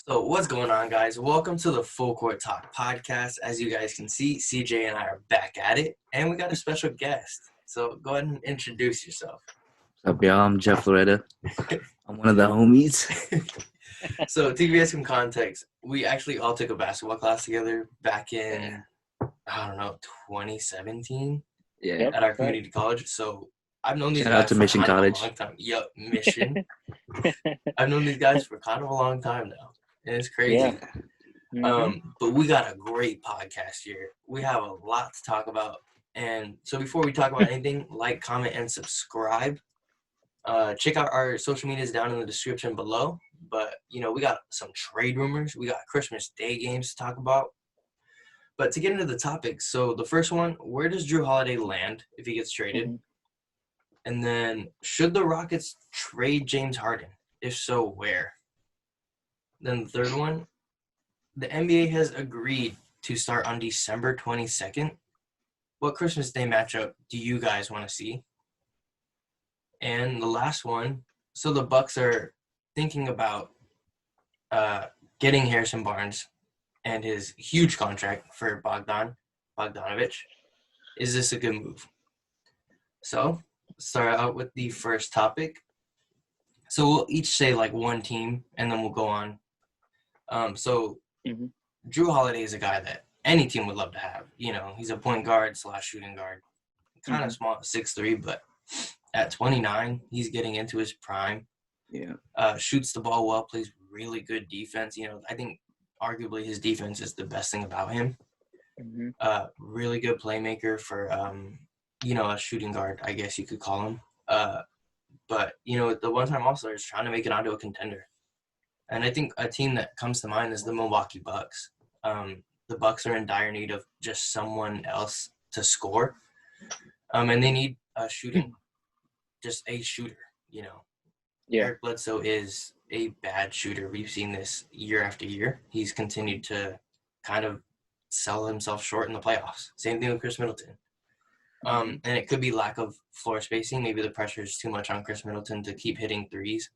So what's going on, guys? Welcome to the Full Court Talk podcast. As you guys can see, CJ and I are back at it, and we got a special guest. So go ahead and introduce yourself. What's up, y'all? I'm Jeff Loretta. I'm one of the homies. So to give you some context, we actually all took a basketball class together back in, 2017 Yeah. at our community college. So I've known these Shout out guys to for Mission kind of College. a long time. Yup, Mission. I've known these guys for kind of a long time now, and it's crazy. Yeah. But we got a great podcast here. We have a lot to talk about. And so before we talk about anything, like, comment, and subscribe. Check out our social medias down in the description below. But, we got some trade rumors. We got Christmas Day games to talk about. But to get into the topics, so the first one, where does Jrue Holiday land if he gets traded? And then, should the Rockets trade James Harden? If so, where? Then the third one, the NBA has agreed to start on December 22nd. What Christmas Day matchup do you guys want to see? And the last one, so the Bucks are thinking about getting Harrison Barnes and his huge contract for Bogdon Bogdonovic. Is this a good move? So, start out with the first topic. So we'll each say like one team, and then we'll go on. Jrue Holiday is a guy that any team would love to have. He's a point guard / shooting guard. Kind of small, 6'3", but at 29, he's getting into his prime. Yeah. Shoots the ball well, plays really good defense. I think arguably his defense is the best thing about him. Really good playmaker for, a shooting guard, I guess you could call him. But, the one-time All-Star is trying to make it onto a contender. And I think a team that comes to mind is the Milwaukee Bucks. The Bucks are in dire need of just someone else to score. And they need a shooting, just a shooter, Yeah. Eric Bledsoe is a bad shooter. We've seen this year after year. He's continued to kind of sell himself short in the playoffs. Same thing with Chris Middleton. And it could be lack of floor spacing. Maybe the pressure is too much on Chris Middleton to keep hitting threes.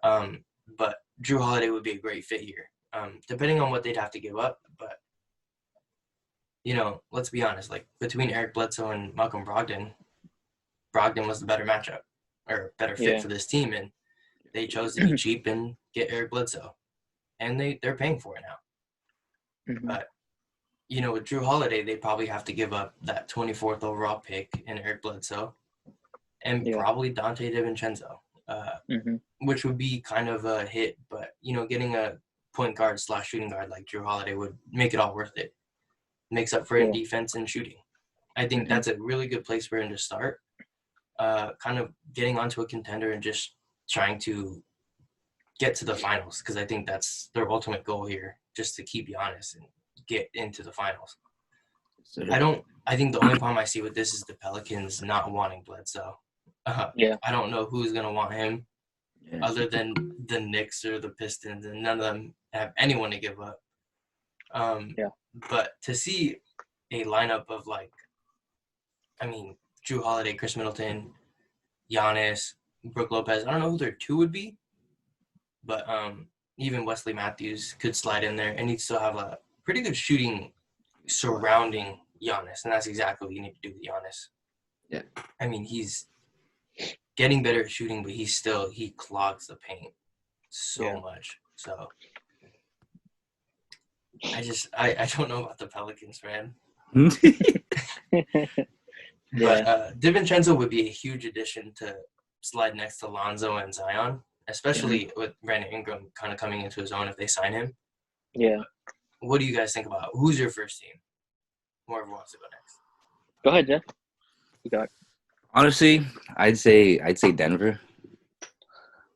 But Jrue Holiday would be a great fit here, depending on what they'd have to give up. But, let's be honest. Like, between Eric Bledsoe and Malcolm Brogdon was the better matchup or better fit for this team. And they chose to be cheap and get Eric Bledsoe. And they're paying for it now. But, with Jrue Holiday, they probably have to give up that 24th overall pick in Eric Bledsoe and probably Dante DiVincenzo. Which would be kind of a hit, but, getting a point guard / shooting guard like Jrue Holiday would make it all worth it. Makes up for in defense and shooting. I think that's a really good place for him to start. Kind of getting onto a contender and just trying to get to the finals, because I think that's their ultimate goal here, just to keep Giannis and get into the finals. I think the only problem I see with this is the Pelicans not wanting Bledsoe. I don't know who's going to want him other than the Knicks or the Pistons, and none of them have anyone to give up. But to see a lineup of, Jrue Holiday, Chris Middleton, Giannis, Brook Lopez, I don't know who their two would be, but even Wesley Matthews could slide in there, and he'd still have a pretty good shooting surrounding Giannis, and that's exactly what you need to do with Giannis. Yeah. He's getting better at shooting, but he clogs the paint so much. So I don't know about the Pelicans, man. But DiVincenzo would be a huge addition to slide next to Lonzo and Zion, especially with Brandon Ingram kind of coming into his own if they sign him. Yeah. What do you guys think about who's your first team? Whoever wants to go next. Go ahead, Jeff. You got it. Honestly, I'd say Denver.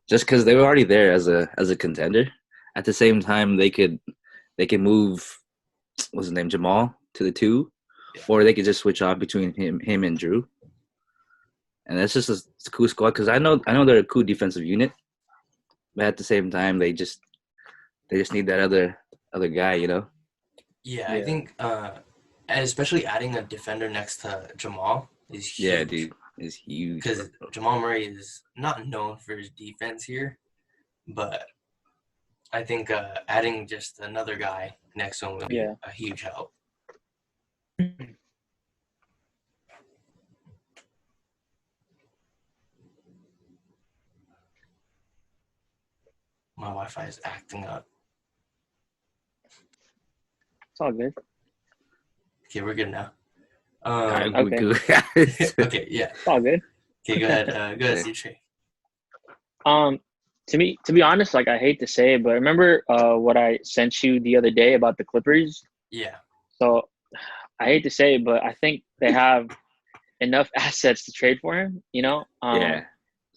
Just because they were already there as a contender. At the same time, they could move, what's his name, Jamal to the 2, or they could just switch off between him and Jrue. And that's just a cool squad, because I know they're a cool defensive unit, but at the same time, they just need that other guy, Yeah, I think especially adding a defender next to Jamal is huge. Yeah, dude, is huge. Because Jamal Murray is not known for his defense here, but I think adding just another guy next to him would be Yeah. a huge help. My Wi-Fi is acting up. It's all good. Okay, we're good now. Okay. Okay, yeah. It's all good. Okay, go ahead. Go ahead, Okay. CJ. To be honest, like I hate to say it, but remember what I sent you the other day about the Clippers? Yeah. So I hate to say it, but I think they have enough assets to trade for him, you know? Yeah.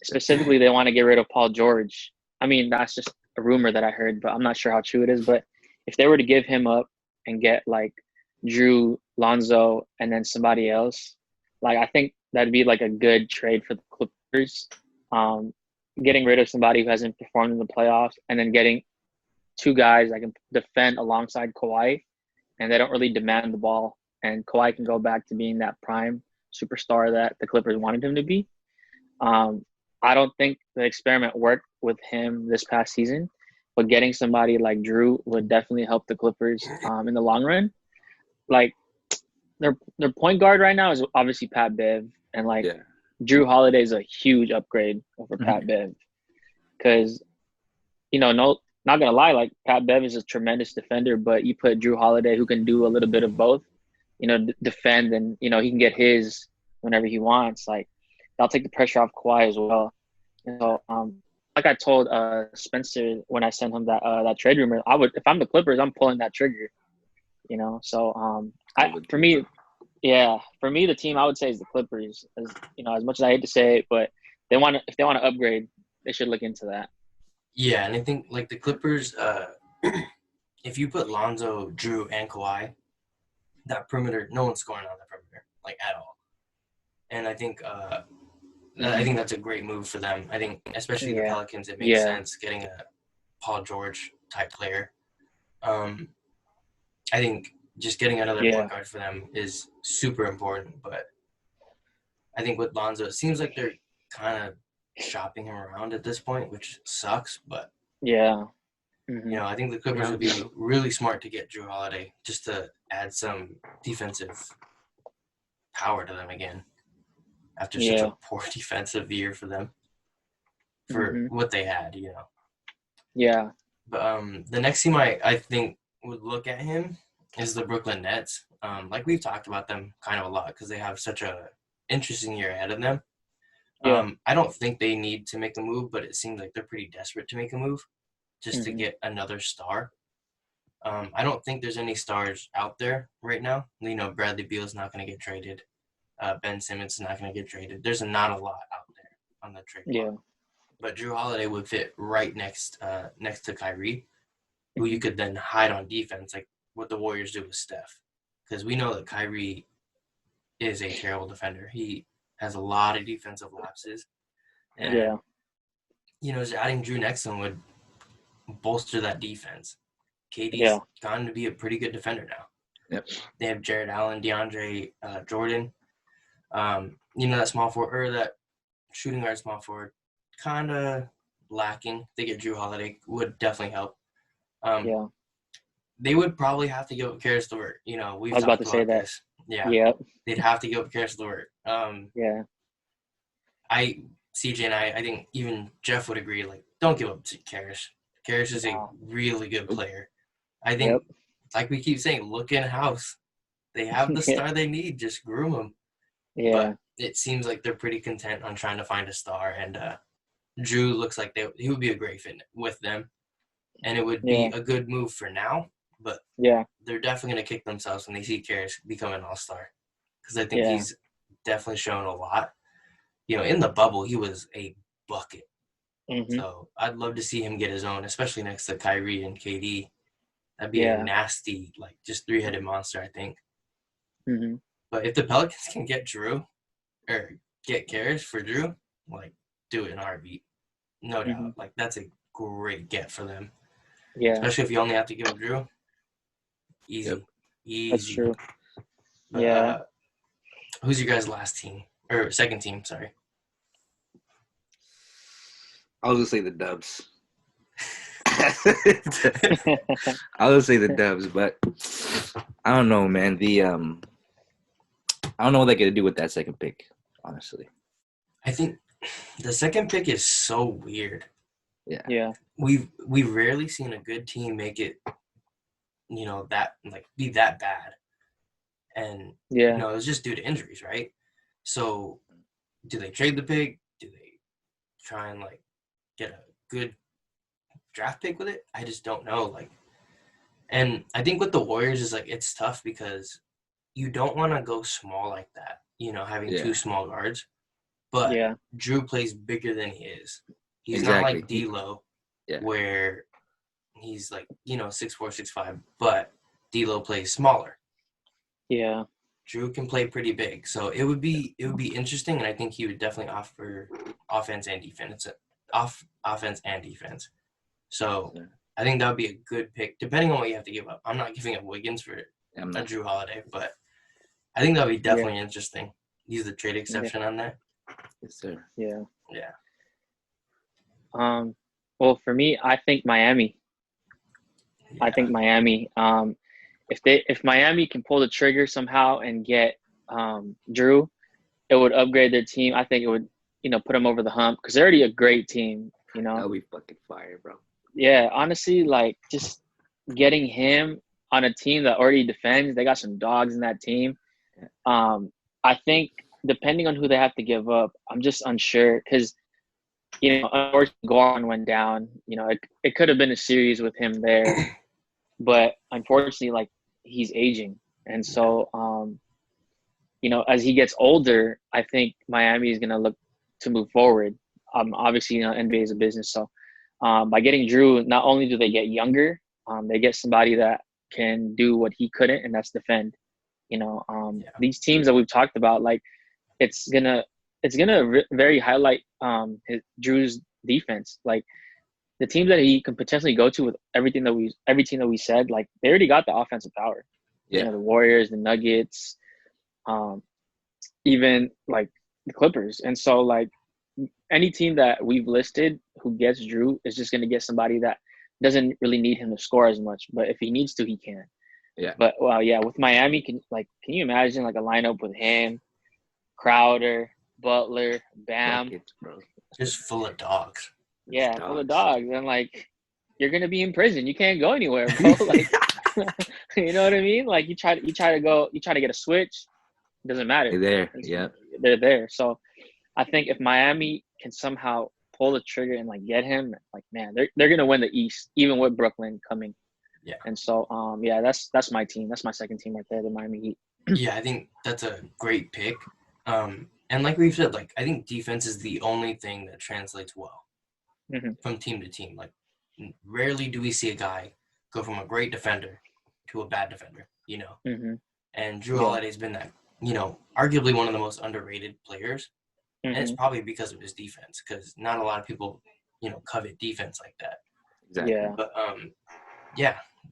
Specifically, they want to get rid of Paul George. I mean, that's just a rumor that I heard, but I'm not sure how true it is. But if they were to give him up and get like Jrue, Lonzo, and then somebody else, like I think that'd be like a good trade for the Clippers. Getting rid of somebody who hasn't performed in the playoffs and then getting two guys that can defend alongside Kawhi, and they don't really demand the ball. And Kawhi can go back to being that prime superstar that the Clippers wanted him to be. I don't think the experiment worked with him this past season, but getting somebody like Jrue would definitely help the Clippers in the long run. Like their point guard right now is obviously Pat Bev, and like Yeah. Jrue Holiday is a huge upgrade over Pat Bev because not gonna lie, like Pat Bev is a tremendous defender, but you put Jrue Holiday who can do a little bit of both, defend and he can get his whenever he wants. Like that'll take the pressure off Kawhi as well. Like I told Spencer when I sent him that trade rumor, I would if I'm the Clippers, I'm pulling that trigger. For me, the team I would say is the Clippers. As much as I hate to say it, but if they want to upgrade, they should look into that. Yeah, and I think like the Clippers, if you put Lonzo, Jrue, and Kawhi, that perimeter, no one's scoring on the perimeter, like at all. And I think that's a great move for them. I think especially the Pelicans, it makes sense getting a Paul George type player. I think just getting another point guard for them is super important. But I think with Lonzo, it seems like they're kind of shopping him around at this point, which sucks. But I think the Clippers would be really smart to get Jrue Holiday just to add some defensive power to them again after such a poor defensive year for them for what they had, Yeah. But the next team I think would look at him is the Brooklyn Nets. Like we've talked about them kind of a lot because they have such a interesting year ahead of them. I don't think they need to make a move, but it seems like they're pretty desperate to make a move just to get another star. I don't think there's any stars out there right now. Bradley Beal's not going to get traded. Ben Simmons is not going to get traded. There's not a lot out there on the trade block. But Jrue Holiday would fit right next to Kyrie, who you could then hide on defense, like what the Warriors do with Steph. Because we know that Kyrie is a terrible defender. He has a lot of defensive lapses. And, just adding Jrue next to him would bolster that defense. KD's gotten to be a pretty good defender now. Yep. They have Jared Allen, DeAndre Jordan. That small forward or that shooting guard small forward kind of lacking. They get Jrue Holiday would definitely help. They would probably have to give up Karis LeVert. We've I was about to say that. This. Yeah. They'd have to give up Karis LeVert. CJ and I think even Jeff would agree, like, don't give up to Karis. Karis is a really good player. I think, like we keep saying, look in-house. They have the star they need. Just groom them. But it seems like they're pretty content on trying to find a star. And Jrue looks like he would be a great fit with them. And it would be a good move for now. But they're definitely going to kick themselves when they see Karis become an all-star. Because I think he's definitely shown a lot. In the bubble, he was a bucket. So I'd love to see him get his own, especially next to Kyrie and KD. That'd be a nasty, like, just three-headed monster, I think. But if the Pelicans can get Jrue or get Karis for Jrue, like, do it in a heartbeat. No doubt. Like, that's a great get for them. Yeah. Especially if you only have to give up Jrue. Easy. Yep. Easy. That's true. But, who's your guys' last team? Or second team, sorry. I was going to say the Dubs. I would say the Dubs, but I don't know, man. I don't know what they're gonna do with that second pick, honestly. I think the second pick is so weird. Yeah. We've rarely seen a good team make it, that be that bad, and Yeah. it's just due to injuries, right? So, do they trade the pick? Do they try and get a good draft pick with it? I just don't know. And I think with the Warriors is it's tough because you don't want to go small like that. Having two small guards, but Yeah. Jrue plays bigger than he is. He's not Exactly. like D'Lo, Yeah. where he's 6'4", 6'5", but D'Lo plays smaller. Yeah. Jrue can play pretty big, so it would be interesting, and I think he would definitely offer offense and defense. Offense and defense. So I think that would be a good pick, depending on what you have to give up. I'm not giving up Wiggins for a Jrue Holiday, but I think that would be definitely interesting. Use the trade exception on that. Yes, sir. Yeah. Yeah. Well, for me, I think Miami. Yeah. I think Miami. If Miami can pull the trigger somehow and get Jrue, it would upgrade their team. I think it would, put them over the hump because they're already a great team. That would be fucking fire, bro. Yeah, honestly, just getting him on a team that already defends. They got some dogs in that team. I think depending on who they have to give up, I'm just unsure because, unfortunately, Goran went down. It could have been a series with him there, but unfortunately, he's aging, and so as he gets older, I think Miami is gonna look to move forward. Obviously, NBA is a business, so by getting Jrue, not only do they get younger, they get somebody that can do what he couldn't, and that's defend. These teams that we've talked about, it's gonna very highlight Drew's defense. The teams that he can potentially go to with every team that we said, they already got the offensive power. Yeah. The Warriors, the Nuggets, even the Clippers. And so any team that we've listed who gets Jrue is just going to get somebody that doesn't really need him to score as much, but if he needs to, he can. Yeah. But with Miami, can you imagine a lineup with him, Crowder, Butler, Bam, Buckets, bro. Just full of dogs. Yeah, full of dogs, and you're gonna be in prison. You can't go anywhere, bro. You know what I mean? You try to get a switch, doesn't matter. They're there. Yeah. They're there. So I think if Miami can somehow pull the trigger and get him, man, they're gonna win the East, even with Brooklyn coming. Yeah. And so that's my team. That's my second team right there, the Miami Heat. Yeah, I think that's a great pick. And like we've said, I think defense is the only thing that translates well from team to team. Rarely do we see a guy go from a great defender to a bad defender, And Jrue Holiday's been that, arguably one of the most underrated players. And it's probably because of his defense, because not a lot of people, covet defense like that. Exactly. Yeah. But,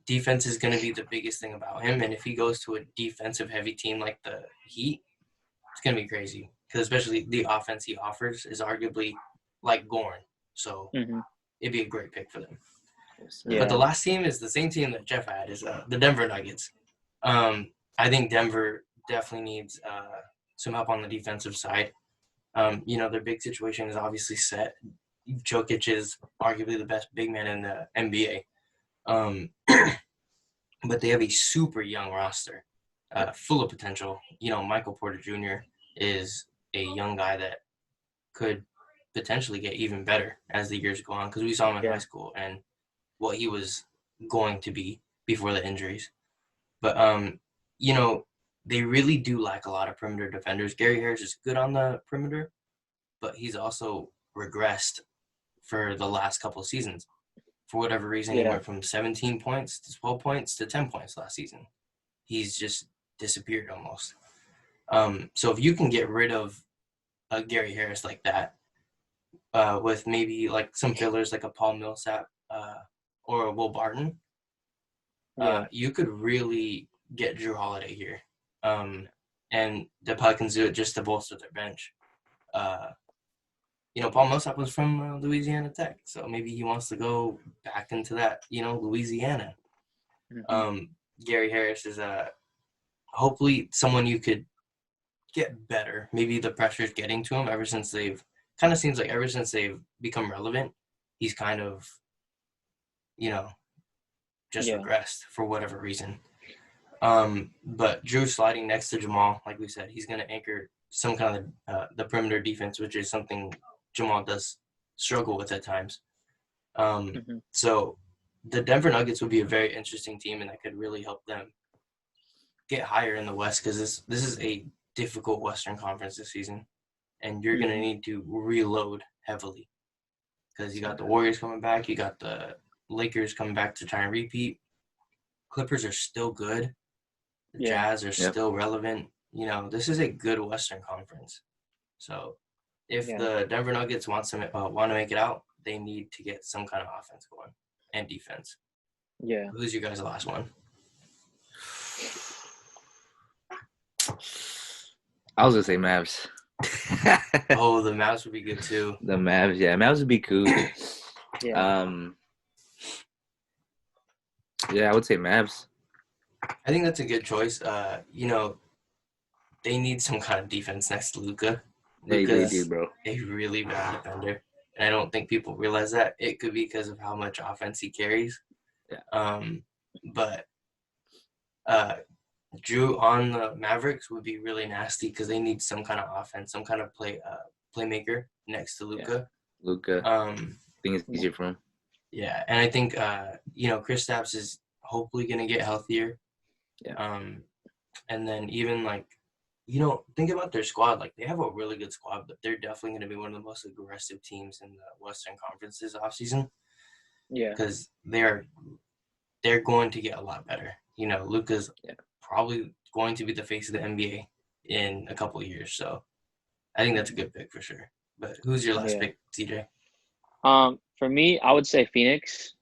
defense is going to be the biggest thing about him. And if he goes to a defensive-heavy team like the Heat, it's going to be crazy. Because especially the offense he offers is arguably like Goran. So it'd be a great pick for them. Yeah. But the last team is the same team that Jeff had, is the Denver Nuggets. I think Denver definitely needs some help on the defensive side. Their big situation is obviously set. Jokic is arguably the best big man in the NBA. But they have a super young roster, full of potential. Michael Porter Jr. is a young guy that could potentially get even better as the years go on, because we saw him in high school and what he was going to be before the injuries. But, they really do lack a lot of perimeter defenders. Gary Harris is good on the perimeter, but he's also regressed for the last couple of seasons. For whatever reason, he went from 17 points to 12 points to 10 points last season. He's just disappeared almost. So if you can get rid of Gary Harris like that, with maybe some fillers like a Paul Millsap or a Will Barton, you could really get Jrue Holiday here. And the Pelicans do it just to bolster their bench. Paul Millsap was from Louisiana Tech, so maybe he wants to go back into that, Louisiana. Mm-hmm. Gary Harris is hopefully someone you could get better. Maybe the pressure's getting to him ever since they've become relevant. He's kind of, just Yeah. regressed for whatever reason. But Jrue sliding next to Jamal, like we said, he's going to anchor some kind of the perimeter defense, which is something Jamal does struggle with at times. Mm-hmm. So the Denver Nuggets would be a very interesting team, and that could really help them get higher in the West, because this is a difficult Western Conference this season, and you're going to need to reload heavily because you got the Warriors coming back, you got the Lakers coming back to try and repeat. Clippers are still good. The Jazz are still relevant. This is a good Western Conference. So if the Denver Nuggets want to make it out, they need to get some kind of offense going and defense. Yeah. Who's your guys' last one? I was gonna say Mavs. Oh, the Mavs would be good too. The Mavs, yeah, Mavs would be cool. Yeah. Yeah, I would say Mavs. I think that's a good choice. They need some kind of defense next to Luka. They do, bro. A really bad defender, and I don't think people realize that. It could be because of how much offense he carries. Yeah. But Jrue on the Mavericks would be really nasty because they need some kind of offense, some kind of playmaker next to Luka. Yeah. Luka. I think it's easier for him. Yeah, and I think Kristaps is hopefully gonna get healthier. Yeah. And then even think about their squad. Like, they have a really good squad, but they're definitely going to be one of the most aggressive teams in the Western Conference this offseason. Yeah. Because they're going to get a lot better. Luka's probably going to be the face of the NBA in a couple of years. So I think that's a good pick for sure. But who's your last pick, TJ? For me, I would say Phoenix.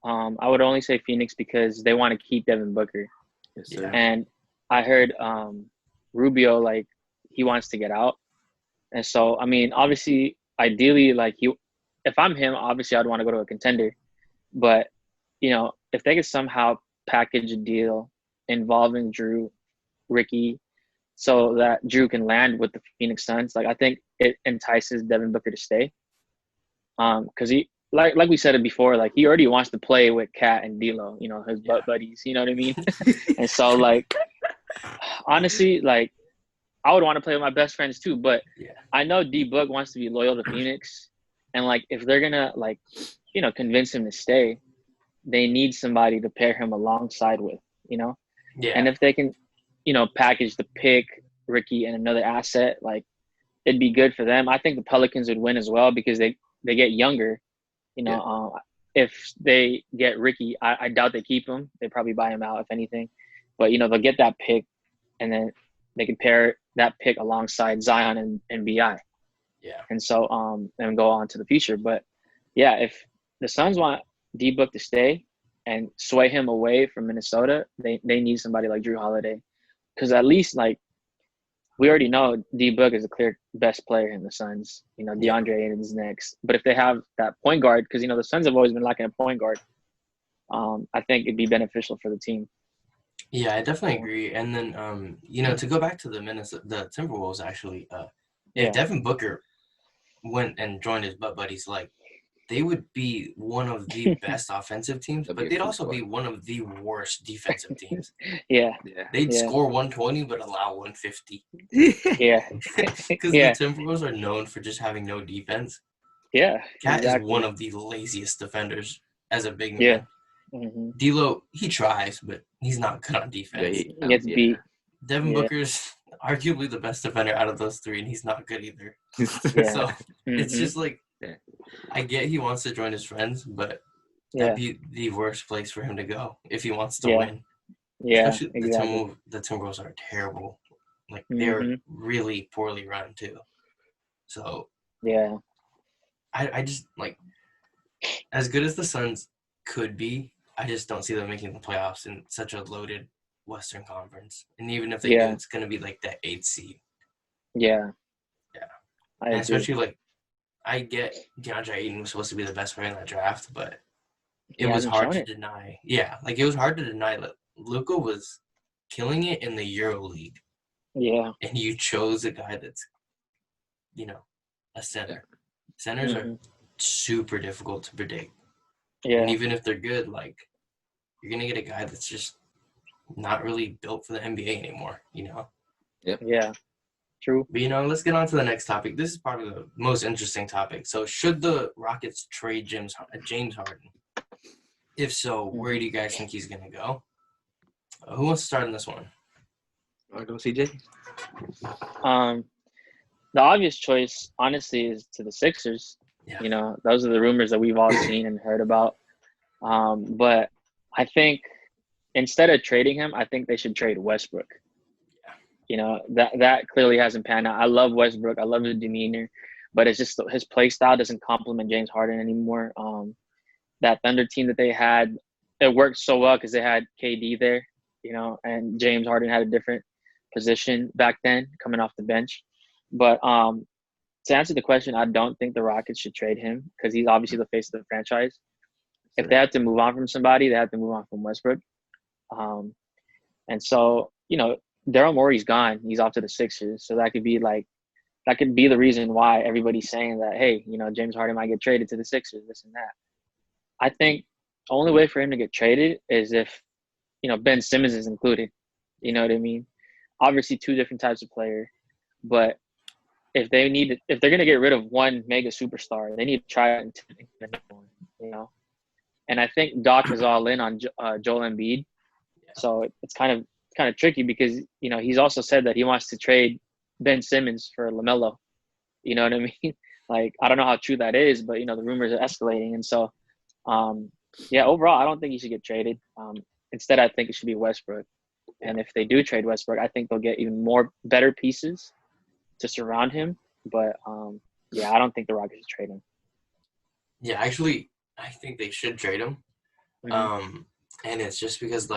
I would only say Phoenix because they want to keep Devin Booker. Yes, sir. And I heard Rubio, he wants to get out. And so, I mean, obviously, ideally, if I'm him, obviously I'd want to go to a contender. But, if they could somehow package a deal involving Jrue, Ricky, so that Jrue can land with the Phoenix Suns, I think it entices Devin Booker to stay. Because he, like we said it before, he already wants to play with Kat and D'Lo, his butt buddies, you know what I mean? And so, honestly, I would want to play with my best friends too, but I know D-Book wants to be loyal to Phoenix, and if they're gonna convince him to stay, they need somebody to pair him alongside with, and if they can, package the pick, Ricky, and another asset, it'd be good for them. I think the Pelicans would win as well because they get younger, if they get Ricky, I doubt they keep him. They probably buy him out if anything, but they'll get that pick, and then they can pair that pick alongside Zion and BI. Yeah. And so and go on to the future. But yeah, if the Suns want D-Book to stay and sway him away from Minnesota, they need somebody like Jrue Holiday. Because at least we already know D-Book is a clear best player in the Suns. DeAndre Ayton's next. But if they have that point guard, because the Suns have always been lacking a point guard, I think it'd be beneficial for the team. Yeah, I definitely agree. And then, to go back to the Timberwolves, actually, if Devin Booker went and joined his butt buddies, they would be one of the best offensive teams, but they'd also be one of the worst defensive teams. Yeah. They'd score 120 but allow 150. Yeah. Because the Timberwolves are known for just having no defense. Yeah. Cat is one of the laziest defenders as a big man. Yeah. Mm-hmm. D'Lo, he tries, but he's not good on defense. He gets beat. Devin Booker's arguably the best defender out of those three, and he's not good either. So it's just I get he wants to join his friends, but that'd be the worst place for him to go if he wants to win. Yeah, especially exactly. the Timberwolves are terrible. They're really poorly run too. So I just as good as the Suns could be, I just don't see them making the playoffs in such a loaded Western Conference. And even if they do, it's going to be that 8th seed. Yeah. And especially I get DeAndre Ayton was supposed to be the best player in that draft, but He it was hasn't hard shown to it. deny. Yeah, like it was hard to deny that Luka was killing it in the Euro League, Yeah. and you chose a guy that's, a center. Centers are super difficult to predict, and Yeah. even if they're good, like you're gonna get a guy that's just not really built for the NBA anymore. Yeah. True. But let's get on to the next topic. This is probably the most interesting topic. So, should the Rockets trade James Harden? If so, where do you guys think he's gonna go? Who wants to start on this one? Or go CJ? The obvious choice, honestly, is to the Sixers. Yeah. Those are the rumors that we've all seen and heard about. But I think instead of trading him, I think they should trade Westbrook. That clearly hasn't panned out. I love Westbrook. I love his demeanor, but it's just his play style doesn't complement James Harden anymore. That Thunder team that they had, it worked so well because they had KD there, and James Harden had a different position back then coming off the bench. But to answer the question, I don't think the Rockets should trade him because he's obviously the face of the franchise. If they have to move on from somebody, they have to move on from Westbrook. And so, Daryl Morey's gone. He's off to the Sixers. So that could be the reason why everybody's saying that, hey, James Harden might get traded to the Sixers, this and that. I think the only way for him to get traded is if, Ben Simmons is included. You know what I mean? Obviously, two different types of player. But if they're going to get rid of one mega superstar, they need to try it and another one, And I think Doc is all in on Joel Embiid. So it's kind of tricky because, he's also said that he wants to trade Ben Simmons for LaMelo. You know what I mean? Like, I don't know how true that is, but, the rumors are escalating. And so, overall, I don't think he should get traded. Instead, I think it should be Westbrook. And if they do trade Westbrook, I think they'll get even more better pieces to surround him. But, I don't think the Rockets should trade him. Yeah, actually, I think they should trade him. Mm-hmm. And it's just because,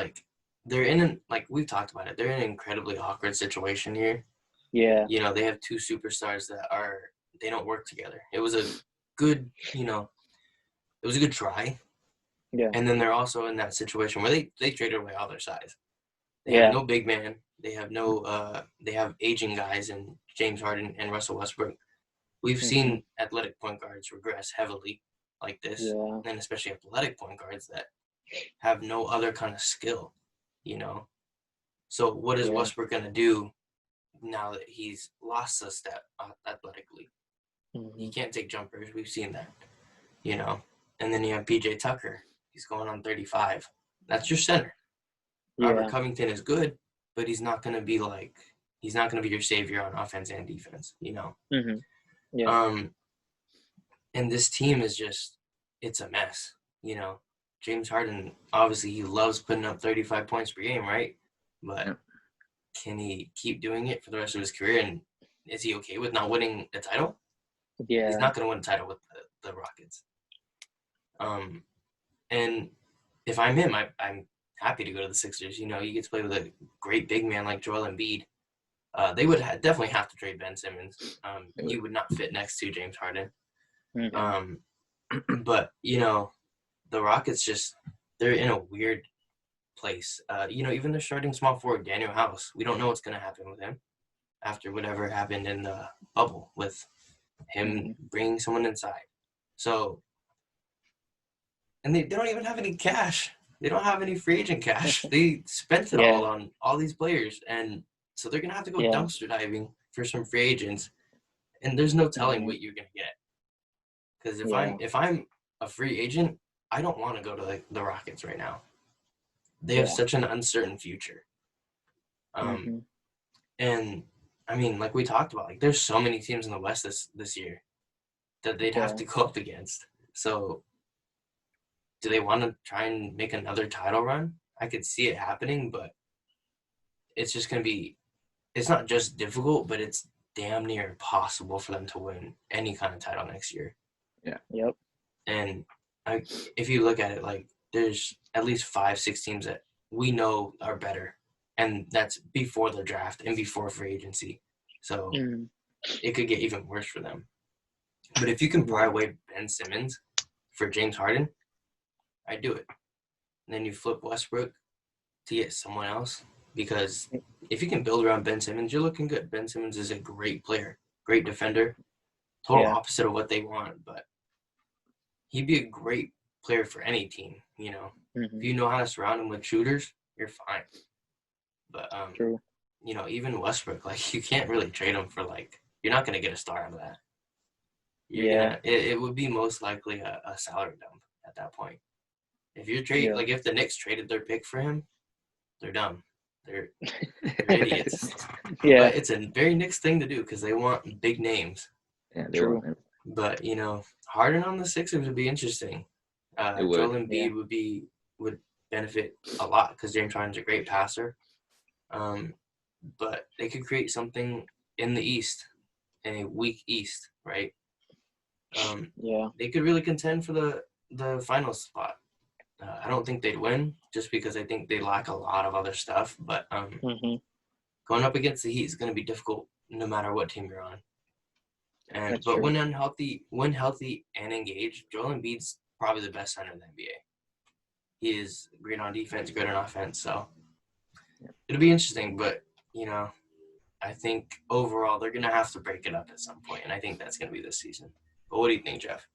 they're in we've talked about it, they're in an incredibly awkward situation here. Yeah. They have two superstars that they don't work together. It was a good, it was a good try. Yeah. And then they're also in that situation where they traded away all their size. They Yeah. have no big man. They have they have aging guys in James Harden and Russell Westbrook. We've seen athletic point guards regress heavily like this, and especially athletic point guards that have no other kind of skill, So what is Westbrook going to do now that he's lost a step athletically? He can't take jumpers. We've seen that, And then you have PJ Tucker. He's going on 35. That's your center. Robert Covington is good, but he's not going to be your savior on offense and defense, Mm-hmm. Yeah. And this team is it's a mess, James Harden, obviously he loves putting up 35 points per game, right? But can he keep doing it for the rest of his career? And is he okay with not winning a title? Yeah. He's not going to win a title with the Rockets. And if I'm him, I'm happy to go to the Sixers. You get to play with a great big man like Joel Embiid. They would definitely have to trade Ben Simmons. He would not fit next to James Harden. Mm-hmm. But, the Rockets they're in a weird place. Even their starting small forward, Daniel House, we don't know what's going to happen with him after whatever happened in the bubble with him bringing someone inside. So, and they don't even have any cash. They don't have any free agent cash. They spent it all on all these players. And so they're going to have to go dumpster diving for some free agents. And there's no telling what you're going to get. Because if I'm a free agent, I don't want to go to the Rockets right now. They have such an uncertain future. And I mean, like we talked about, there's so many teams in the West this year that they'd have to go up against. So do they want to try and make another title run? I could see it happening, but it's just going to be – it's not just difficult, but it's damn near impossible for them to win any kind of title next year. Yeah. Yep. And if you look at it, there's at least 5-6 teams that we know are better, and that's before the draft and before free agency. So it could get even worse for them. But if you can pry away Ben Simmons for James Harden, I'd do it. And then you flip Westbrook to get someone else. Because if you can build around Ben Simmons, you're looking good. Ben Simmons is a great player, great defender, total opposite of what they want. But he'd be a great player for any team, you know. If you know how to surround him with shooters, you're fine. But, True. you know, even Westbrook, like, you can't really trade him for, like, you're not going to get a star out of that. It would be most likely a salary dump at that point. If you're like, if the Knicks traded their pick for him, they're dumb. They're idiots. But it's a very Knicks thing to do because they want big names. Yeah, they want them. But, you know, Harden on the Sixers would be interesting. Joel Embiid would benefit a lot because James Harden's a great passer. But they could create something in the East, in a weak East, right? They could really contend for the finals spot. I don't think they'd win just because I think they lack a lot of other stuff. But going up against the Heat is going to be difficult no matter what team you're on. But when healthy and engaged, Joel Embiid's probably the best center in the NBA. He is great on defense, great on offense. So it'll be interesting. But, you know, I think overall they're going to have to break it up at some point, and I think that's going to be this season. But what do you think, Jeff?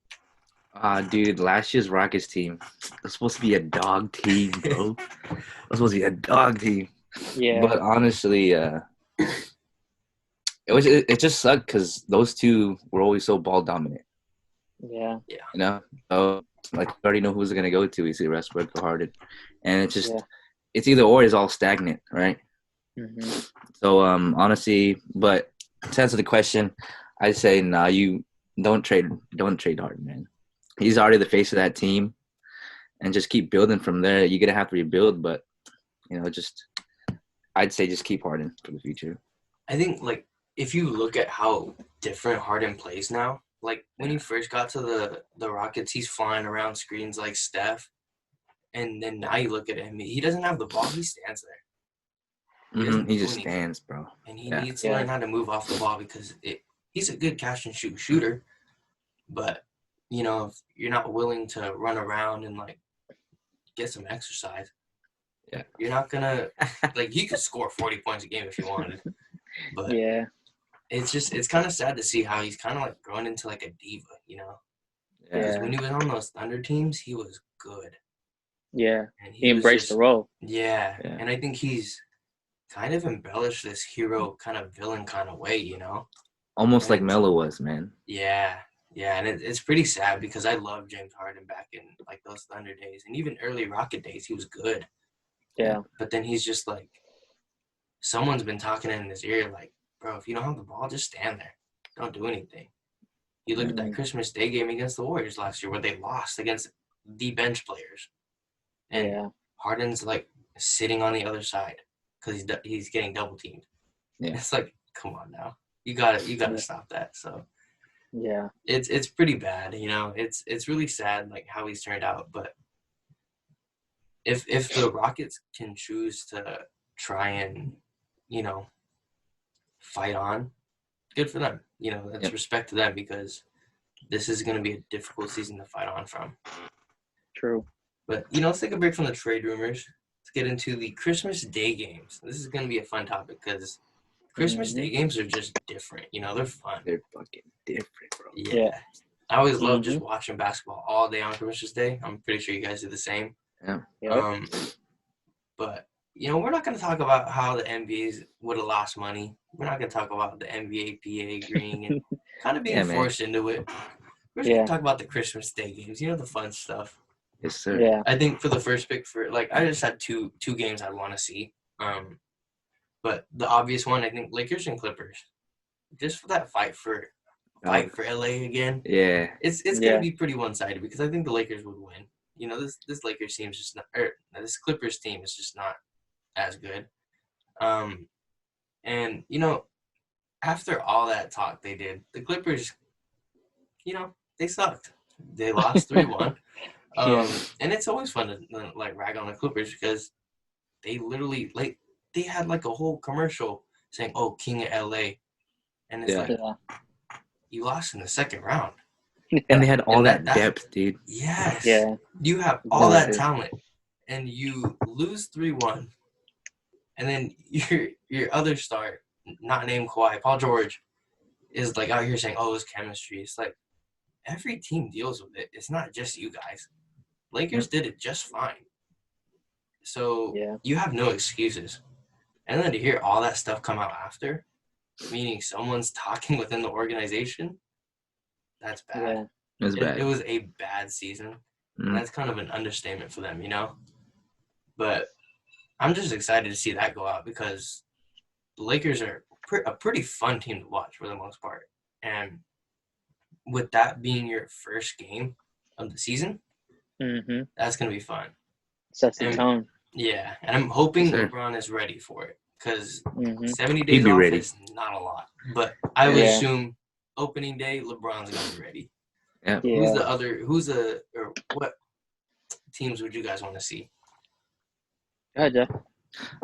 Dude, last year's Rockets team was supposed to be a dog team, bro. It was supposed to be a dog team. Yeah. But honestly, it just sucked because those two were always so ball dominant. Yeah. You know, so like you already know who's gonna go to. You see Westbrook or Harden, and it's just it's either or. Is all stagnant, right? So honestly, but to answer the question, I say you don't trade Harden, man. He's already the face of that team, and just keep building from there. You're gonna have to rebuild, but you know, I'd say just keep Harden for the future. I think like if you look at how different Harden plays now, like when he first got to the Rockets, he's flying around screens like Steph, and then now you look at him, he doesn't have the ball, he stands there. He just stands, bro. And he needs to learn how to move off the ball because he's a good catch and shoot shooter, but you know, if you're not willing to run around and like get some exercise, you're not gonna like he could score 40 points a game if he wanted. But it's kind of sad to see how he's kind of like growing into like a diva, you know? Because when he was on those Thunder teams, he was good. Yeah. And he embraced the role. Yeah. And I think he's kind of embellished this hero kind of villain kind of way, you know? Almost like Melo was, man. Yeah. Yeah, and it's pretty sad because I loved James Harden back in like those Thunder days and even early Rocket days. He was good. Yeah. But then he's just like, someone's been talking in his ear like, bro, if you don't have the ball, just stand there. Don't do anything. You look at that Christmas Day game against the Warriors last year where they lost against the bench players. And Harden's like sitting on the other side because he's getting double teamed. Yeah. It's like, come on now. You gotta stop that. So yeah, it's pretty bad, you know. It's really sad like how he's turned out. But if the Rockets can choose to try and, you know, fight on, good for them. You know, that's respect to them because this is going to be a difficult season to fight on from. True. But, you know, let's take a break from the trade rumors. Let's get into the Christmas Day games. This is going to be a fun topic because Christmas Day games are just different. You know, they're fun. They're fucking different, bro. Yeah. I always love just watching basketball all day on Christmas Day. I'm pretty sure you guys do the same. Yeah. But, you know, we're not going to talk about how the NBA would have lost money. We're not going to talk about the NBAPA agreeing and kind of being forced into it. We're just going to talk about the Christmas Day games. You know, the fun stuff. Yes, sir. Yeah. I think for the first pick I just had two games I'd want to see. But the obvious one, I think Lakers and Clippers. Just for that fight for LA again. Yeah. It's going to be pretty one-sided because I think the Lakers would win. You know, this Lakers team is just not, this Clippers team is just not as good. And, you know, after all that talk they did, the Clippers, you know, they sucked. They lost 3-1. And it's always fun to, like, rag on the Clippers because they literally, like, they had, like, a whole commercial saying, oh, King of LA. And it's you lost in the second round. And they had all And that that- depth, dude. Yes. Yeah. You have all that Exactly. talent, and you lose 3-1, and then your other star, not named Kawhi, Paul George, is like out here saying, "Oh, it's chemistry." It's like every team deals with it. It's not just you guys. Lakers did it just fine. So Yeah. you have no excuses. And then to hear all that stuff come out after, meaning someone's talking within the organization, that's bad. Yeah. It's bad. It was a bad season. And that's kind of an understatement for them, But I'm just excited to see that go out because the Lakers are a pretty fun team to watch for the most part. And with that being your first game of the season, Mm-hmm. that's going to be fun. Sets the And- tone. Yeah, and I'm hoping Yes, sir. LeBron is ready for it because Mm-hmm. 70 days be off ready. is not a lot. But I would Yeah. assume opening day, LeBron's going to be ready. Yeah. Or what teams would you guys want to see? Go ahead, Jeff.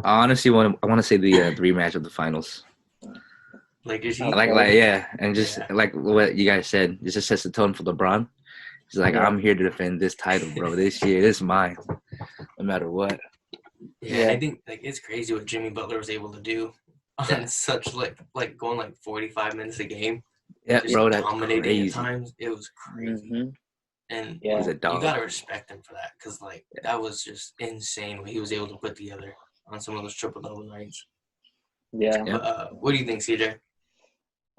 I honestly want to say the rematch of the finals. Lakers, Okay. Heat? And just Yeah. like what you guys said, it just sets the tone for LeBron. He's like, Yeah. I'm here to defend this title, bro. This year, this is mine, no matter what. Yeah, Yeah. and I think it's crazy what Jimmy Butler was able to do on such like going 45 minutes a game. Yeah, Just bro, that's dominating crazy. at times. It was crazy. Mm-hmm. And Yeah. He's a you dog. gotta respect him for that because that was just insane what he was able to put together on some of those triple-double nights. Yeah. Yeah. But what do you think, CJ?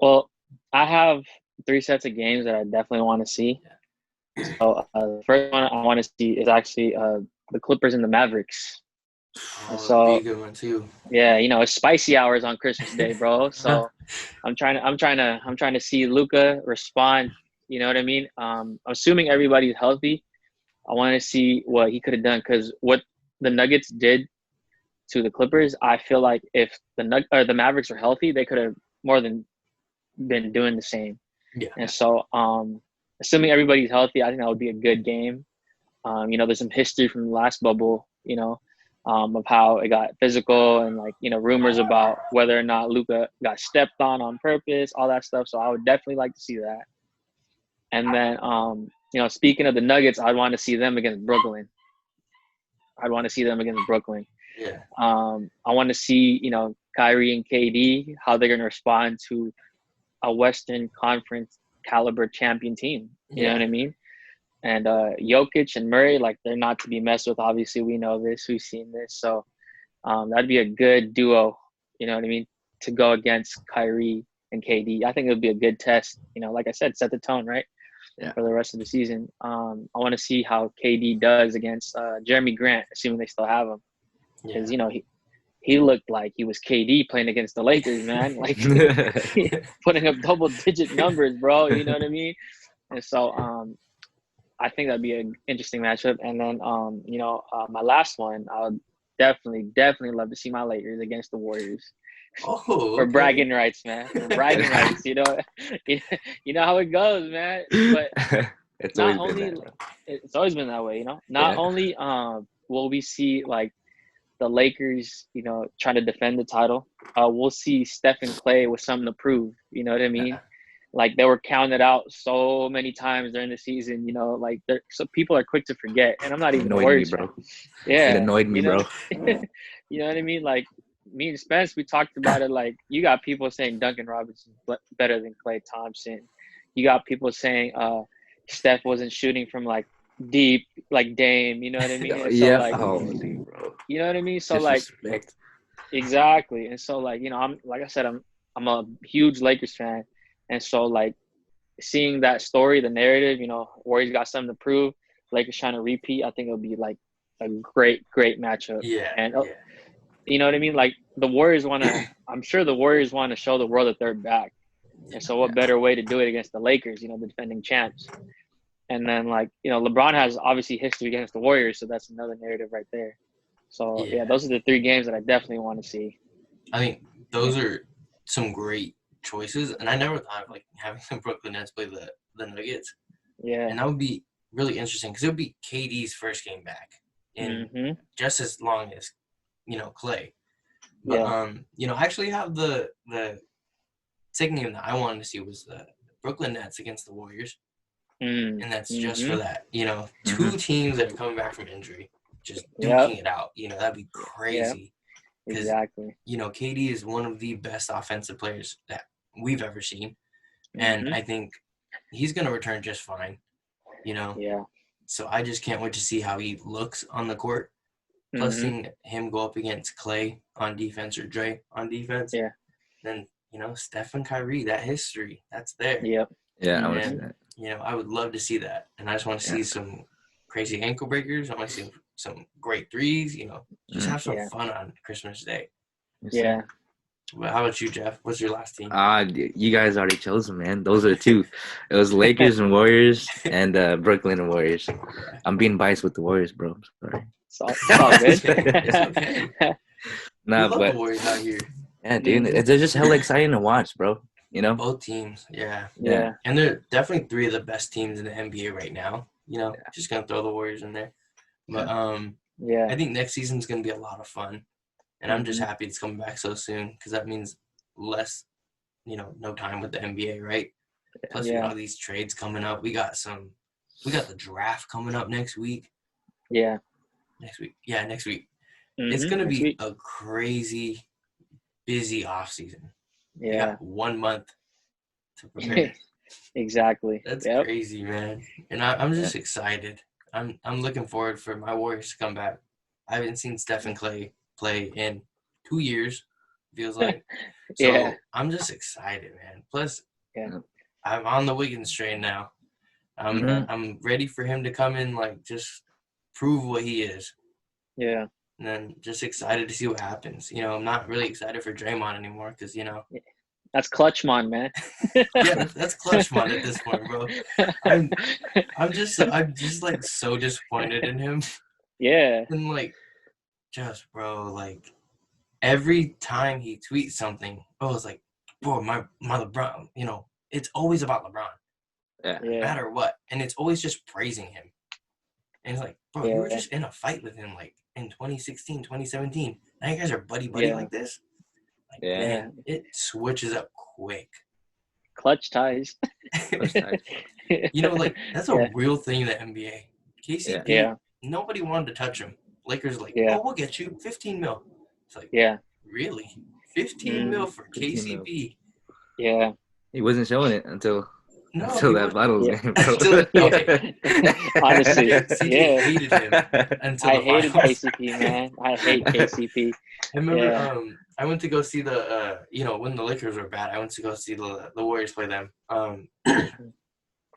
Well, I have 3 sets of games that I definitely want to see. So the first one I want to see is actually the Clippers and the Mavericks. Oh, So- that'd be a good one too. Yeah, it's spicy hours on Christmas Day, bro. So I'm trying to see Luka respond. You know what I mean? Assuming everybody's healthy, I want to see what he could have done because what the Nuggets did to the Clippers, I feel like if the Mavericks were healthy, they could have more than been doing the same. Yeah. And so, assuming everybody's healthy, I think that would be a good game. There's some history from the last bubble, of how it got physical and rumors about whether or not Luka got stepped on purpose, all that stuff. So I would definitely like to see that. And then, speaking of the Nuggets, I'd want to see them against Brooklyn. Yeah. I want to see, Kyrie and KD, how they're going to respond to a Western Conference caliber champion team. You know what I mean? And Jokic and Murray, they're not to be messed with. Obviously, we know this. We've seen this. So that'd be a good duo, you know what I mean, to go against Kyrie and KD. I think it would be a good test. Like I said, set the tone, right? Yeah. For the rest of the season. I want to see how KD does against Jeremy Grant, assuming they still have him. Because, he looked like he was KD playing against the Lakers, man. Putting up double-digit numbers, bro. You know what I mean? And so I think that'd be an interesting matchup. And then, my last one, I would definitely love to see my Lakers against the Warriors. Oh, For bragging rights, man. For bragging rights, you know how it goes, man. But It's not always only been that, bro. it's always been that way, Not only will we see the Lakers, trying to defend the title, we'll see Steph and Clay with something to prove. You know what I mean? They were counted out so many times during the season. So people are quick to forget, and I'm not even a Warriors fan. Yeah, It annoyed me, bro. You know what I mean? Me and Spence, we talked about it. You got people saying Duncan Robinson better than Klay Thompson. You got people saying Steph wasn't shooting from deep like Dame. You know what I mean? And so, bro. you know what I mean? So Disrespect. exactly. And so I'm like I said, I'm a huge Lakers fan, and so seeing that story, the narrative, Warriors got something to prove. Lakers trying to repeat. I think it'll be a great matchup. Yeah. And you know what I mean? The Warriors I'm sure the Warriors want to show the world that they're back. And so what better way to do it against the Lakers, the defending champs. And then LeBron has obviously history against the Warriors, so that's another narrative right there. So those are the 3 games that I definitely want to see. I think those are some great choices, and I never thought of having the Brooklyn Nets play the Nuggets. Yeah. And that would be really interesting because it would be KD's first game back in just as long as Clay. But I actually have the second game that I wanted to see was the Brooklyn Nets against the Warriors. And that's just for that, you know, two Mhm. teams that are coming back from injury, just Yep. duking it out. You know, that'd be crazy. Because, Exactly. you know, KD is one of the best offensive players that we've ever seen. And I think he's going to return just fine, you know. Yeah. So I just can't wait to see how he looks on the court. Plus, seeing him go up against Clay on defense or Dre on defense. Yeah. Then, you know, Steph and Kyrie, that history, that's there. Yep. Yeah, I Mhm. want to see And, that. you know, I would love to see that. And I just want to see Yeah. some crazy ankle breakers. I want to see some great threes, you know, just have some Yeah. fun on Christmas Day. Yeah. But how about you, Jeff? What's your last team? You guys already chose them, man. Those are the two. It was Lakers and Warriors and Brooklyn and Warriors. I'm being biased with the Warriors, bro. Sorry. It's all good. It's okay. Nah, We love but the Warriors out here. yeah, dude, they're just hella exciting to watch, bro. You know? Both teams, yeah. Yeah. And they're definitely three of the best teams in the NBA right now. You know, just gonna throw the Warriors in there. But Yeah. I think next season's gonna be a lot of fun, and I'm just happy it's coming back so soon because that means less, you know, no time with the NBA, right? Plus, we got all these trades coming up. We got the draft coming up next week. Yeah. Next week. It's gonna be a crazy, busy off season. Yeah. We got 1 month to prepare. Exactly. That's crazy, man. And I'm just excited. I'm looking forward for my Warriors to come back. I haven't seen Steph and Clay play in 2 years, feels like. So I'm just excited, man. Plus, I'm on the Wiggins train now. I'm ready for him to come in, like, just prove what he is. Yeah. And then just excited to see what happens. You know, I'm not really excited for Draymond anymore because, you know. That's Clutchmon, man. Yeah, that's Clutchmon at this point, bro. I'm just like so disappointed in him. Yeah. And like, just bro, like every time he tweets something, it's like, bro, my LeBron, you know, it's always about LeBron. Yeah. No matter what. And it's always just praising him. And it's like, bro, you were just in a fight with him like in 2016, 2017. Now you guys are buddy like this. Like, man, it switches up quick. Clutch ties. You know, like that's a real thing in the NBA. KCP, nobody wanted to touch him. Lakers like, we'll get you 15 mil. It's like, really? 15 mil for KCP? Yeah. He wasn't showing it until that finals game. Honestly, hated him until I the hated finals. KCP, man. I hate KCP. I remember I went to go see the you know, when the Lakers were bad, I went to go see the Warriors play them.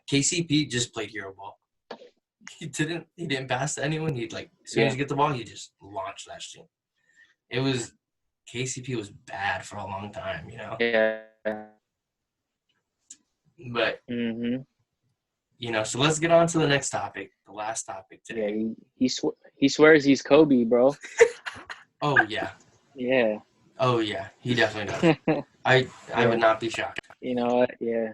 KCP just played hero ball. He didn't pass to anyone. He'd like as soon as you get the ball, he just launched that shit. It was KCP was bad for a long time, you know. Yeah. But you know, so let's get on to the next topic, the last topic today. Yeah, he swears he's Kobe, bro. Oh yeah. Yeah. Oh yeah, he definitely does. I would not be shocked. You know what? Yeah.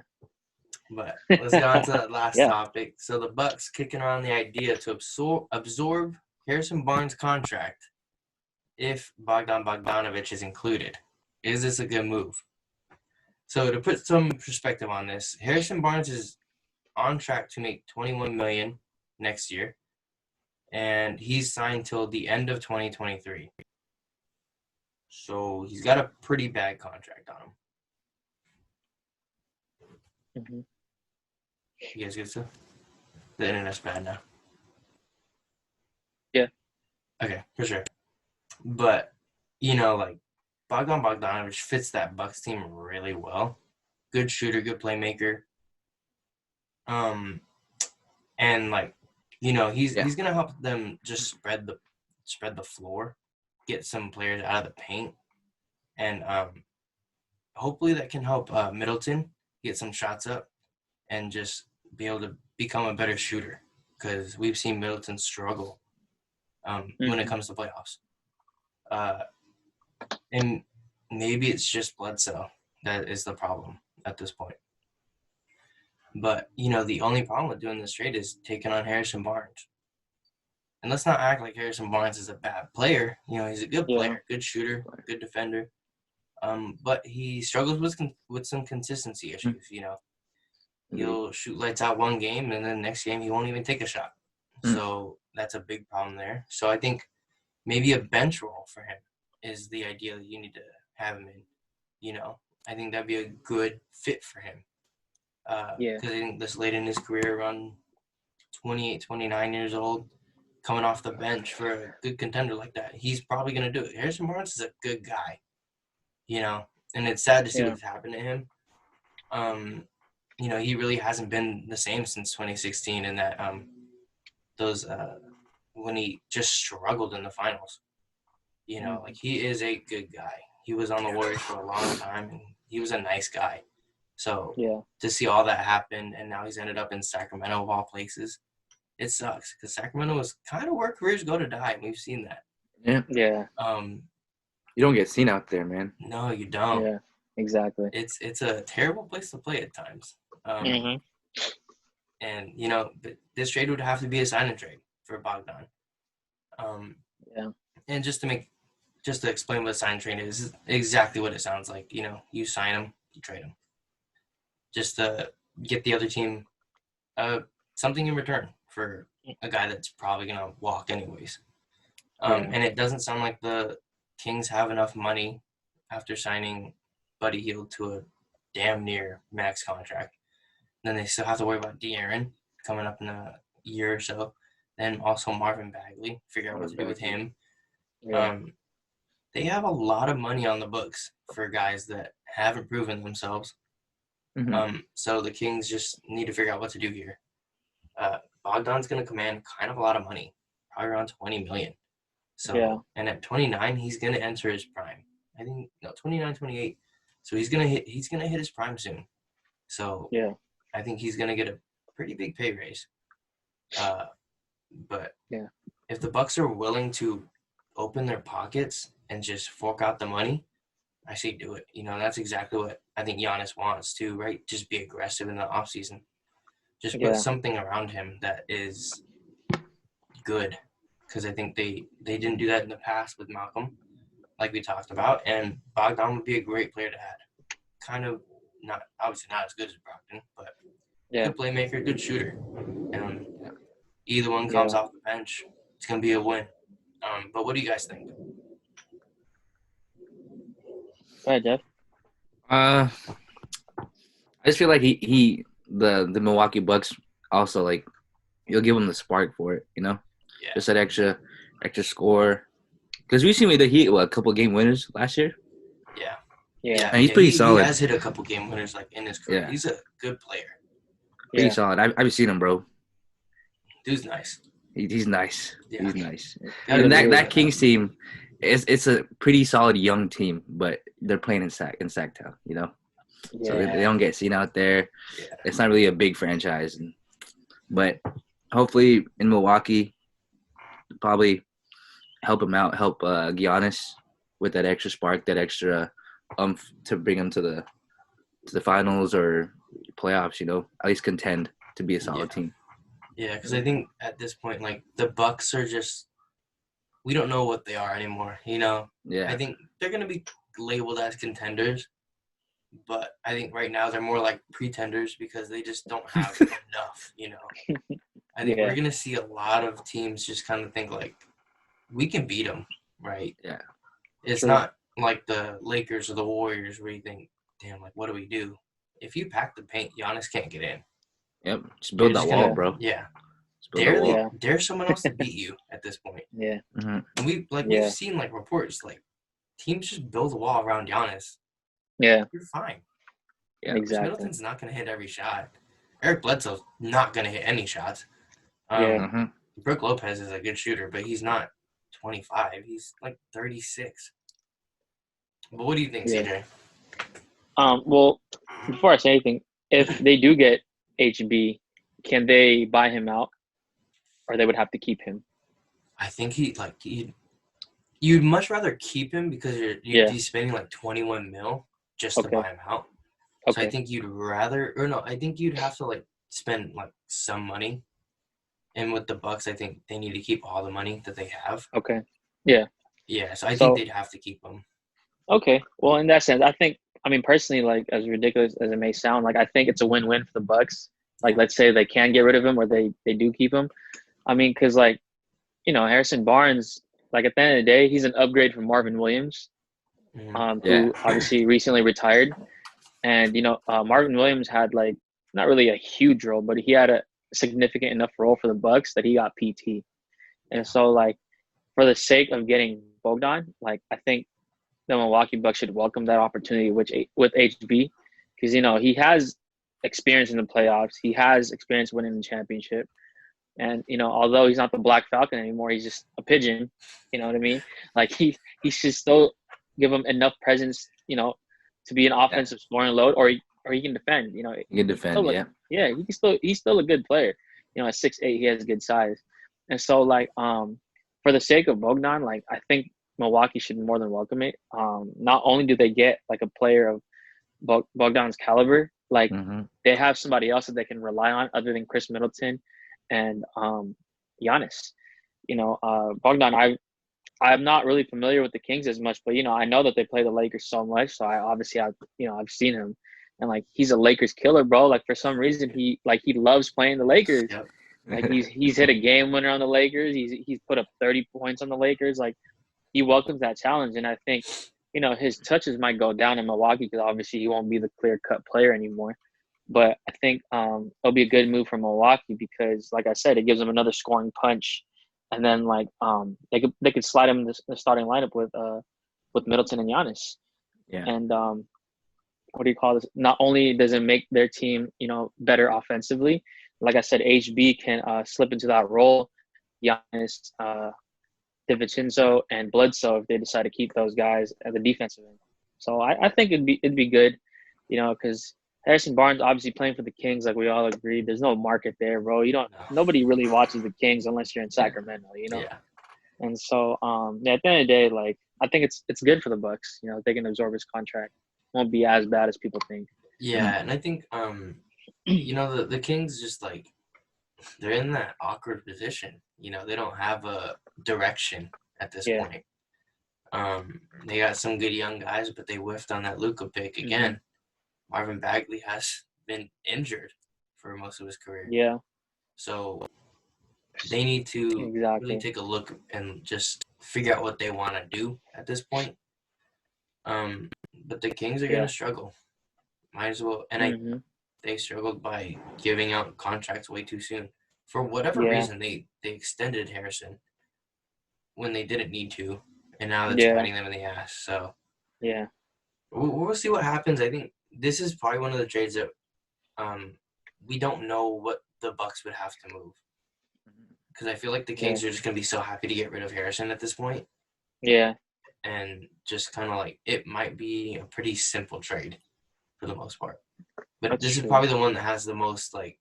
But let's get on to that last topic. So the Bucks kicking around the idea to absorb Harrison Barnes' contract if Bogdan Bogdonovic is included. Is this a good move? So to put some perspective on this, Harrison Barnes is on track to make $21 million next year, and he's signed till the end of 2023. So he's got a pretty bad contract on him. You guys good stuff? The internet's bad now. Yeah. Okay, for sure. But, you know, like, Bogdan Bogdanovic fits that Bucks team really well. Good shooter, good playmaker. And, like, you know, he's going to help them just spread the floor, get some players out of the paint. And hopefully that can help Middleton get some shots up and just be able to become a better shooter, because we've seen Middleton struggle when it comes to playoffs. And maybe it's just Bledsoe that is the problem at this point. But, you know, the only problem with doing this trade is taking on Harrison Barnes. And let's not act like Harrison Barnes is a bad player. You know, he's a good player, good shooter, good defender. But he struggles with some consistency issues, you know. He'll shoot lights out one game, and then next game he won't even take a shot. So that's a big problem there. So I think maybe a bench role for him is the idea that you need to have him in. I think that'd be a good fit for him. Because I think this late in his career, around 28, 29 years old, coming off the bench for a good contender like that, he's probably going to do it. Harrison Barnes is a good guy, and it's sad to see what's happened to him. He really hasn't been the same since 2016 in that when he just struggled in the finals. He is a good guy. He was on the Warriors for a long time, and he was a nice guy. So to see all that happen, and now he's ended up in Sacramento of all places, it sucks because Sacramento is kind of where careers go to die, and we've seen that. Yeah. You don't get seen out there, man. No, you don't. Yeah, exactly. It's a terrible place to play at times. And this trade would have to be a sign and trade for Bogdan. And just to explain what a sign and trade is exactly what it sounds like. You sign him, you trade him, just to get the other team something in return for a guy that's probably gonna walk anyways. And it doesn't sound like the Kings have enough money after signing Buddy Hield to a damn near max contract. Then they still have to worry about De'Aaron coming up in a year or so. Then also Marvin Bagley, figure out what to do with him. They have a lot of money on the books for guys that haven't proven themselves. So the Kings just need to figure out what to do here. Bogdan's going to command kind of a lot of money, probably around $20 million. So and at 29, he's going to enter his prime. I think 29, 28. So he's gonna hit his prime soon. So I think he's gonna get a pretty big pay raise. But if the Bucks are willing to open their pockets and just fork out the money, I say do it. That's exactly what I think Giannis wants to, right? Just be aggressive in the offseason. Just put something around him that is good. Because I think they didn't do that in the past with Malcolm, like we talked about. And Bogdan would be a great player to have. Kind of obviously not as good as Bogdan, but good playmaker, good shooter. And either one comes off the bench, it's going to be a win. But what do you guys think? Go ahead, Jeff. I just feel like the Milwaukee Bucks also, like, he'll give him the spark for it, just that extra score. Because recently the Heat, a couple game winners last year. Yeah, and he's pretty solid. He has hit a couple game winners like in his career. Yeah. He's a good player. Pretty solid. I've seen him, bro. Dude's nice. He's nice. Yeah. He's nice. And that Kings team, it's a pretty solid young team, but they're playing in Sacktown, So they don't get seen out there. Yeah. It's not really a big franchise, but hopefully in Milwaukee, probably help him out, help Giannis with that extra spark, that extra to bring him to the finals or playoffs, at least contend to be a solid team. Yeah, because I think at this point, like, the Bucks are just – we don't know what they are anymore, Yeah. I think they're going to be labeled as contenders, but I think right now they're more like pretenders because they just don't have enough, I think we're going to see a lot of teams just kind of think, like, we can beat them, right? Yeah. It's not like the Lakers or the Warriors where you think, damn, like, what do we do? If you pack the paint, Giannis can't get in. Yep. Just build that wall, bro. Yeah. Dare someone else to beat you at this point. Yeah. Mm-hmm. And we've seen, like, reports, like, teams just build a wall around Giannis. Yeah. You're fine. Yeah, exactly. Middleton's not going to hit every shot. Eric Bledsoe's not going to hit any shots. Brook Lopez is a good shooter, but he's not 25. He's, like, 36. But what do you think, CJ? Well, before I say anything, if they do get HB, can they buy him out, or they would have to keep him? I think you'd much rather keep him because you'd be spending like $21 million just to buy him out. So I think you'd rather, I think you'd have to like spend like some money. And with the Bucks, I think they need to keep all the money that they have. Okay. Yeah. Yeah. So I think they'd have to keep him. Okay. Well, in that sense, I think I mean, personally, like as ridiculous as it may sound, like I think it's a win-win for the Bucks. Like, let's say they can get rid of him or they do keep him. I mean, because like Harrison Barnes, like at the end of the day, he's an upgrade from Marvin Williams, Yeah. who obviously recently retired. And Marvin Williams had like not really a huge role, but he had a significant enough role for the Bucks that he got PT. And so like for the sake of getting Bogdan, like I think the Milwaukee Bucks should welcome that opportunity with HB, because he has experience in the playoffs, he has experience winning the championship, and although he's not the Black Falcon anymore, he's just a pigeon. You know what I mean? Like he should still give him enough presence, to be an offensive scoring load, or he can defend. He can defend. Yeah, he's still a good player. At 6'8", he has good size, and so like for the sake of Bogdan, like I think Milwaukee should more than welcome it. Not only do they get like a player of Bogdan's caliber, like they have somebody else that they can rely on other than Chris Middleton and Giannis. Bogdan, I'm not really familiar with the Kings as much, but I know that they play the Lakers so much, so I've seen him, and like he's a Lakers killer, bro. Like for some reason he loves playing the Lakers. Yep. Like he's hit a game winner on the Lakers. He's put up 30 points on the Lakers. Like he welcomes that challenge, and I think his touches might go down in Milwaukee because obviously he won't be the clear-cut player anymore. But I think it'll be a good move for Milwaukee because, like I said, it gives them another scoring punch, and then like they could slide him in the starting lineup with Middleton and Giannis. Yeah. And what do you call this? Not only does it make their team better offensively, like I said, HB can slip into that role. Giannis, DiVincenzo, and Bledsoe if they decide to keep those guys at the defensive end. So I think it'd be good, because Harrison Barnes obviously playing for the Kings, like we all agreed. There's no market there, bro. Nobody really watches the Kings unless you're in Sacramento, Yeah. And so at the end of the day, like I think it's good for the Bucks. They can absorb his contract. Won't be as bad as people think. Yeah, and I think the Kings just like they're in that awkward position. They don't have a direction at this point. They got some good young guys, but they whiffed on that Luka pick again. Marvin Bagley has been injured for most of his career. Yeah. So they need to really take a look and just figure out what they want to do at this point. But the Kings are going to struggle. Might as well. And they struggled by giving out contracts way too soon. For whatever reason, they extended Harrison when they didn't need to, and now that's biting them in the ass. So we'll see what happens. I think this is probably one of the trades that we don't know what the Bucks would have to move, because I feel like the Kings are just going to be so happy to get rid of Harrison at this point. Yeah. And just kind of like it might be a pretty simple trade for the most part. But this is probably the one that has the most like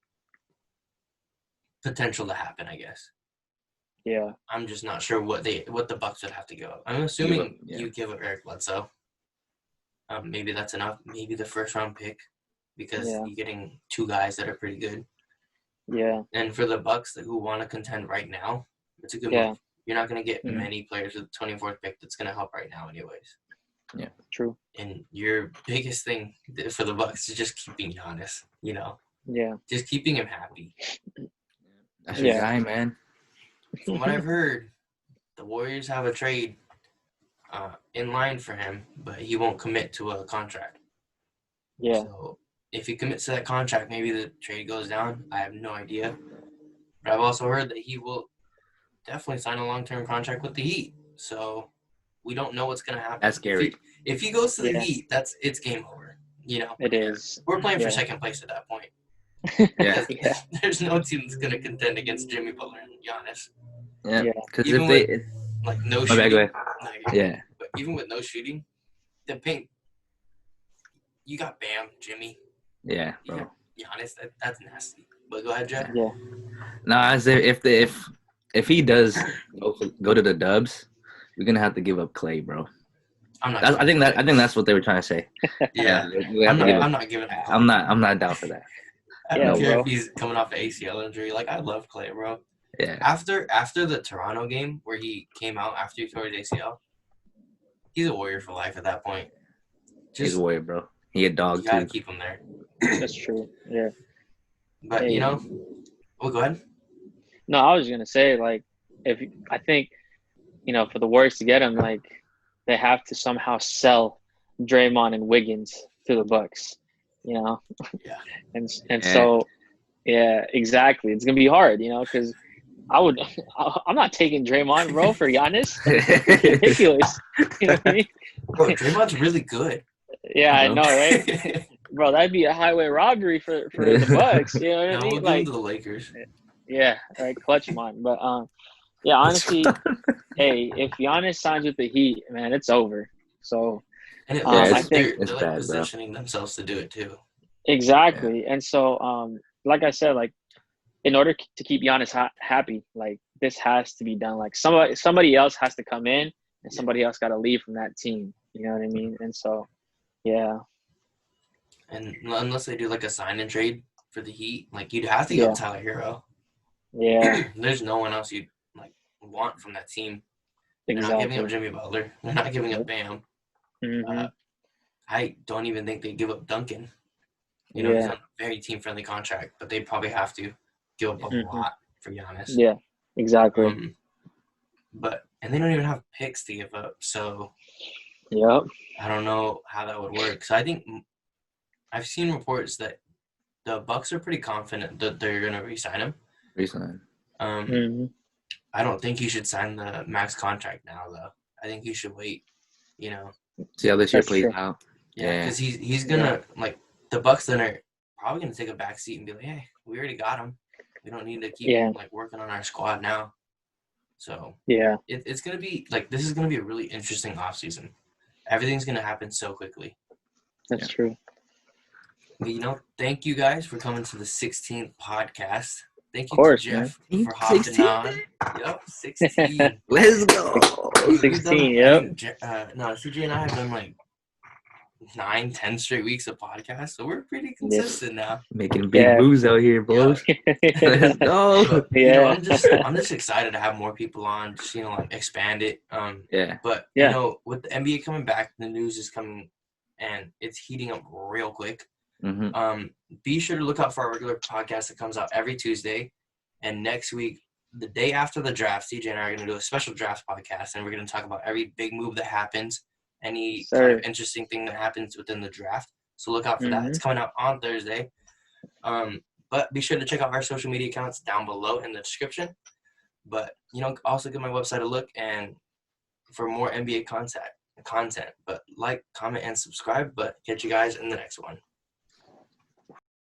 potential to happen, I guess. Yeah. I'm just not sure what the Bucks would have to go. I'm assuming you give up Eric Bledsoe. Maybe that's enough. Maybe the first round pick, because you're getting two guys that are pretty good. Yeah. And for the Bucks who want to contend right now, it's a good move. You're not going to get many players with the 24th pick that's going to help right now anyways. Yeah. True. And your biggest thing for the Bucks is just keeping Giannis, Yeah. Just keeping him happy. That's your guy, man. From what I've heard, the Warriors have a trade in line for him, but he won't commit to a contract. Yeah. So if he commits to that contract, maybe the trade goes down. I have no idea. But I've also heard that he will definitely sign a long-term contract with the Heat. So we don't know what's going to happen. That's scary. If he goes to the Heat, it's game over. It is. We're playing for second place at that point. Yeah. There's no team that's going to contend against Jimmy Butler and Giannis. Yeah. Because if they no shooting, but even with no shooting, the paint. You got Bam, Jimmy. Yeah, bro. You got Giannis. That's nasty. But go ahead, Jeff. Yeah. No, as if he does go to the Dubs, we're gonna have to give up Clay, bro. I think that's what they were trying to say. Yeah. I'm not giving up Clay. I'm not down for that. I don't care if he's coming off an ACL injury. Like, I love Clay, bro. Yeah. After the Toronto game where he came out after he tore his ACL, he's a Warrior for life at that point. He's a Just warrior, bro. He a dog you gotta too. keep him there. That's true. Yeah. But Hey. oh, go ahead. No, I was gonna say like I think for the Warriors to get him, like they have to somehow sell Draymond and Wiggins to the Bucks. Yeah. And Yeah. so yeah, exactly. It's gonna be hard, because I'm not taking Draymond, bro, for Giannis. It's ridiculous. You know what I mean? Bro, Draymond's really good. Yeah, I know, right? Bro, that'd be a highway robbery for the Bucks. You know what I No, mean? we'll give him to the Lakers. Yeah, right, clutch mine. But yeah, honestly, hey, if Giannis signs with the Heat, man, it's over. So And it Yeah, looks I like think they're like bad, bro. positioning themselves to do it too. exactly. And so like I said, like in order to keep Giannis happy, like this has to be done. Like somebody else has to come in, and somebody else got to leave from that team. You know what I mean? And so, yeah. And unless they do like a sign and trade for the Heat, like you'd have to Yeah. go Tyler Hero. Yeah, There's no one else you'd like want from that team. They're not exactly. giving up Jimmy Butler. They're not giving up Bam. Mm-hmm. I don't even think they give up Duncan. He's Yeah. on a very team-friendly contract, but they probably have to give up a lot for Giannis. Yeah, exactly. And they don't even have picks to give up, so Yep. I don't know how that would work. So I think I've seen reports that the Bucks are pretty confident that they're going to re-sign him. Resign. Mm-hmm. I don't think he should sign the max contract now, though. I think he should wait. See how this year That's plays true. out. Yeah, because he's gonna like the Bucks. Then are probably gonna take a back seat and be like, "Hey, we already got him. We don't need to keep like working on our squad now." So Yeah, it's gonna be like this is gonna be a really interesting offseason. Everything's gonna happen so quickly. that's true. But, thank you guys for coming to the 16th podcast. Thank you Of course, to Jeff man. for hopping 16? on. Yep, 16. Let's go. 16, yep. CJ and I have done like 9-10 straight weeks of podcasts, so we're pretty consistent now. Making big moves out here, boys. Let's go. But, Yeah. I'm just excited to have more people on, just like expand it. Yeah. But with the NBA coming back, the news is coming, and it's heating up real quick. Mm-hmm. Be sure to look out for our regular podcast that comes out every Tuesday. And next week, the day after the draft, CJ and I are going to do a special draft podcast, and we're going to talk about every big move that happens, any kind of interesting thing that happens within the draft. So look out for that. It's coming out on Thursday. But be sure to check out our social media accounts down below in the description. But, also give my website a look and for more NBA content. But like, comment, and subscribe. But catch you guys in the next one.